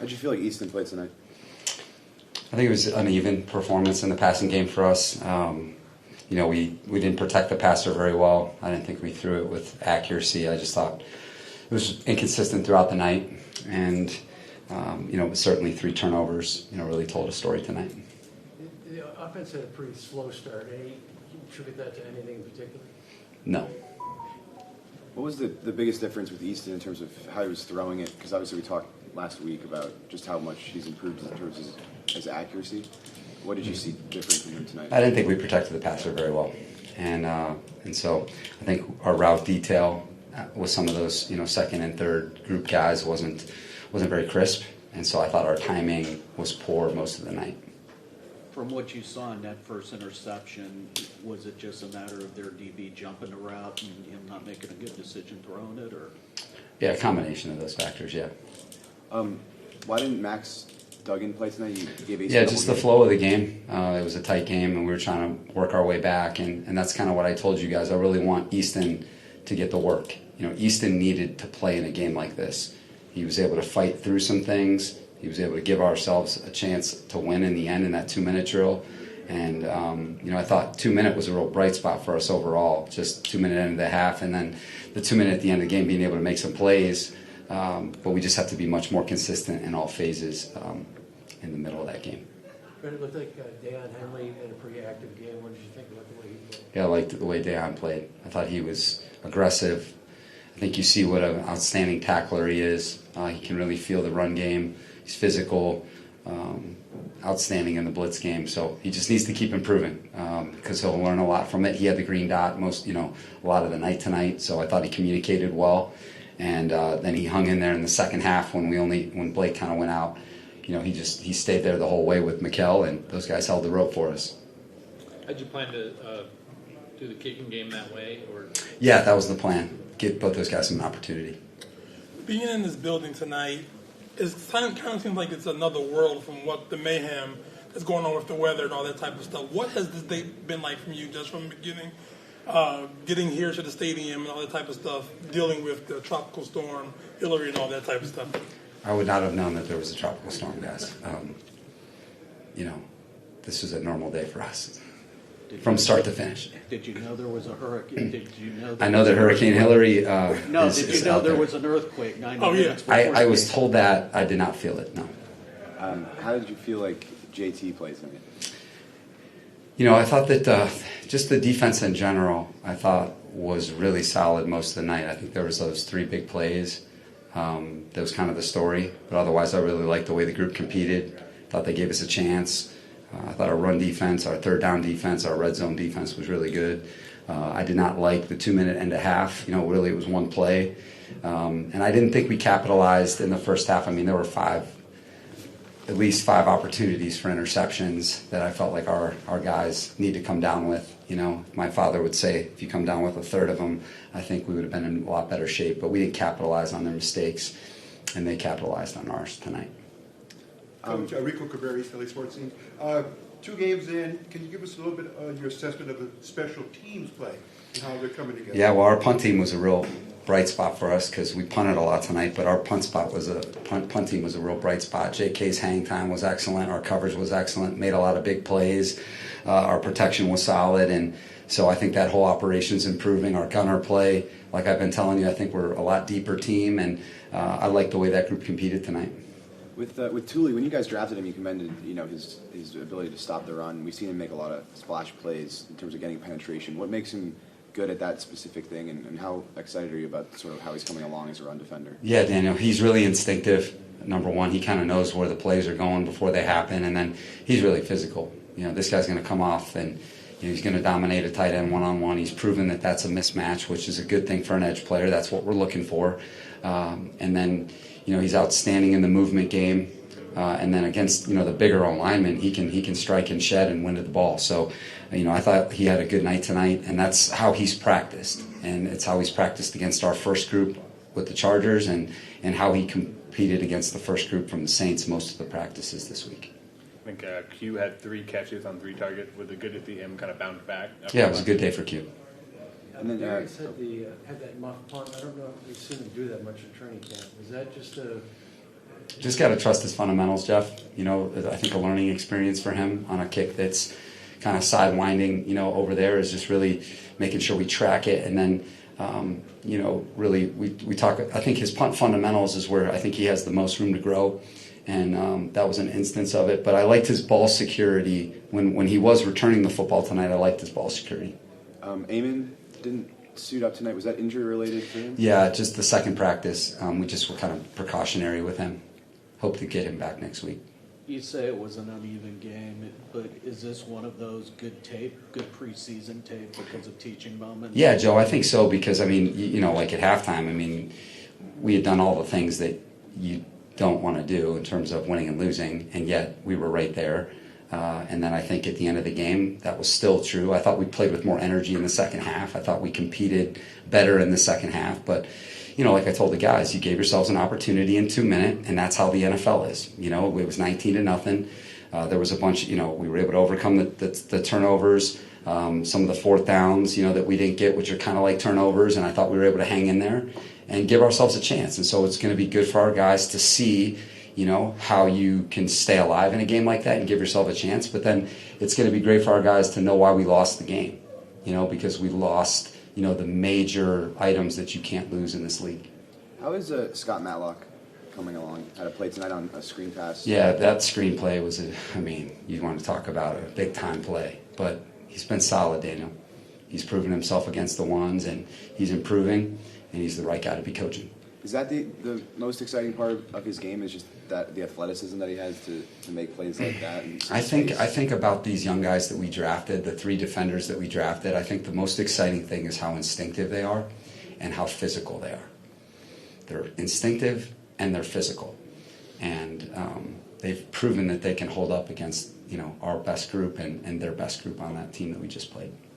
How'd you feel like Easton played tonight? I think it was an uneven performance in the passing game for us. We didn't protect the passer very well. I didn't think we threw it with accuracy. I just thought it was inconsistent throughout the night. And, certainly 3 turnovers, really told a story tonight. The offense had a pretty slow start. Can you attribute that to anything in particular? No. What was the biggest difference with Easton in terms of how he was throwing it? Because obviously we talked last week about just how much he's improved in terms of his accuracy. What did you see different from him tonight? I didn't think we protected the passer very well. And so I think our route detail with some of those, second and third group guys wasn't very crisp. And so I thought our timing was poor most of the night. From what you saw in that first interception, was it just a matter of their DB jumping the route and him not making a good decision throwing it, or? Yeah, a combination of those factors, yeah. Why didn't Max Duggan play tonight? You gave Easton just the flow of the game. It was a tight game, and we were trying to work our way back, and that's kind of what I told you guys. I really want Easton to get the work. Easton needed to play in a game like this. He was able to fight through some things. He was able to give ourselves a chance to win in the end in that 2-minute drill. And, I thought 2-minute was a real bright spot for us overall, just 2-minute end of the half, and then the 2-minute at the end of the game being able to make some plays. But we just have to be much more consistent in all phases in the middle of that game. It looked like Deion Henley had a pretty active game. What did you think about the way he played? Yeah, I liked the way Deion played. I thought he was aggressive. I think you see what an outstanding tackler he is. He can really feel the run game. He's physical, outstanding in the blitz game. So he just needs to keep improving because he'll learn a lot from it. He had the green dot a lot of the night tonight. So I thought he communicated well. And then he hung in there in the second half when Blake kind of went out. He stayed there the whole way with Mikkel, and those guys held the rope for us. Had you planned to do the kicking game that way, or? Yeah, that was the plan. Give both those guys some opportunity. Being in this building tonight, it kind of seems like it's another world from what the mayhem that's going on with the weather and all that type of stuff. What has this day been like from you, just from the beginning, getting here to the stadium and all that type of stuff, dealing with the tropical storm, Hillary, and all that type of stuff? I would not have known that there was a tropical storm, guys. This was a normal day for us, from start to finish. Did you know there was a hurricane? Did you know? I know that Hurricane Hillary. No, did you know there was an earthquake 90 minutes before? I was told that. I did not feel it. No. How did you feel like JT plays in it? I thought that just the defense in general, I thought was really solid most of the night. I think there was those 3 big plays. That was kind of the story. But otherwise, I really liked the way the group competed. Thought they gave us a chance. I thought our run defense, our third down defense, our red zone defense was really good. I did not like the 2-minute end of half. Really it was one play. And I didn't think we capitalized in the first half. I mean, there were at least 5 opportunities for interceptions that I felt like our guys need to come down with. My father would say, if you come down with a third of them, I think we would have been in a lot better shape. But we didn't capitalize on their mistakes, and they capitalized on ours tonight. Coach Rico Cabrera, East LA Sports Team. 2 games in, can you give us a little bit of your assessment of the special teams play and how they're coming together? Yeah, well, our punt team was a real bright spot for us because we punted a lot tonight, but our punt team was a real bright spot. JK's hang time was excellent. Our coverage was excellent. Made a lot of big plays. Our protection was solid, and so I think that whole operation's improving. Our gunner play, like I've been telling you, I think we're a lot deeper team, and I like the way that group competed tonight. With Thule, when you guys drafted him, you commended his ability to stop the run. We've seen him make a lot of splash plays in terms of getting penetration. What makes him good at that specific thing, and how excited are you about sort of how he's coming along as a run defender? Yeah, Daniel, he's really instinctive. Number one, he kind of knows where the plays are going before they happen, and then he's really physical. This guy's going to come off and he's going to dominate a tight end one-on-one. He's proven that that's a mismatch, which is a good thing for an edge player. That's what we're looking for. And then, he's outstanding in the movement game. And then against, the bigger linemen, he can strike and shed and win to the ball. So, I thought he had a good night tonight, and that's how he's practiced. And it's how he's practiced against our first group with the Chargers and how he competed against the first group from the Saints most of the practices this week. I think Q had 3 catches on 3 targets. Was it good to see him kind of bounce back? Yeah, it was a good day for Q. And then Darius had that muff punt. I don't know if we've seen him do that much in training camp. Was that just Just got to trust his fundamentals, Jeff. I think a learning experience for him on a kick that's kind of sidewinding, over there is just really making sure we track it. And then, really we talk, I think his punt fundamentals is where I think he has the most room to grow. And that was an instance of it. But I liked his ball security. When he was returning the football tonight, I liked his ball security. Eamon didn't suit up tonight. Was that injury related for him? Yeah, just the second practice. We just were kind of precautionary with him. Hope to get him back next week. You say it was an uneven game, but is this one of those good preseason tape because of teaching moments? Yeah, Joe, I think so because, like at halftime, we had done all the things that you don't want to do in terms of winning and losing, and yet we were right there. And then I think at the end of the game, that was still true. I thought we played with more energy in the second half. I thought we competed better in the second half. But, like I told the guys, you gave yourselves an opportunity in 2 minutes, and that's how the NFL is. It was 19-0. There was a bunch, we were able to overcome the turnovers, some of the fourth downs, that we didn't get, which are kind of like turnovers, and I thought we were able to hang in there and give ourselves a chance. And so it's going to be good for our guys to see, how you can stay alive in a game like that and give yourself a chance. But then it's going to be great for our guys to know why we lost the game, because we lost, the major items that you can't lose in this league. How is Scott Matlock coming along? Had a play tonight on a screen pass. Yeah, that screen play was, you want to talk about a big-time play. But he's been solid, Daniel. He's proven himself against the ones, and he's improving, and he's the right guy to be coaching. Is that the most exciting part of his game? Is just that the athleticism that he has to make plays like that? And I think about these young guys that we drafted, the 3 defenders that we drafted. I think the most exciting thing is how instinctive they are, and how physical they are. They're instinctive and they're physical, and they've proven that they can hold up against our best group and their best group on that team that we just played.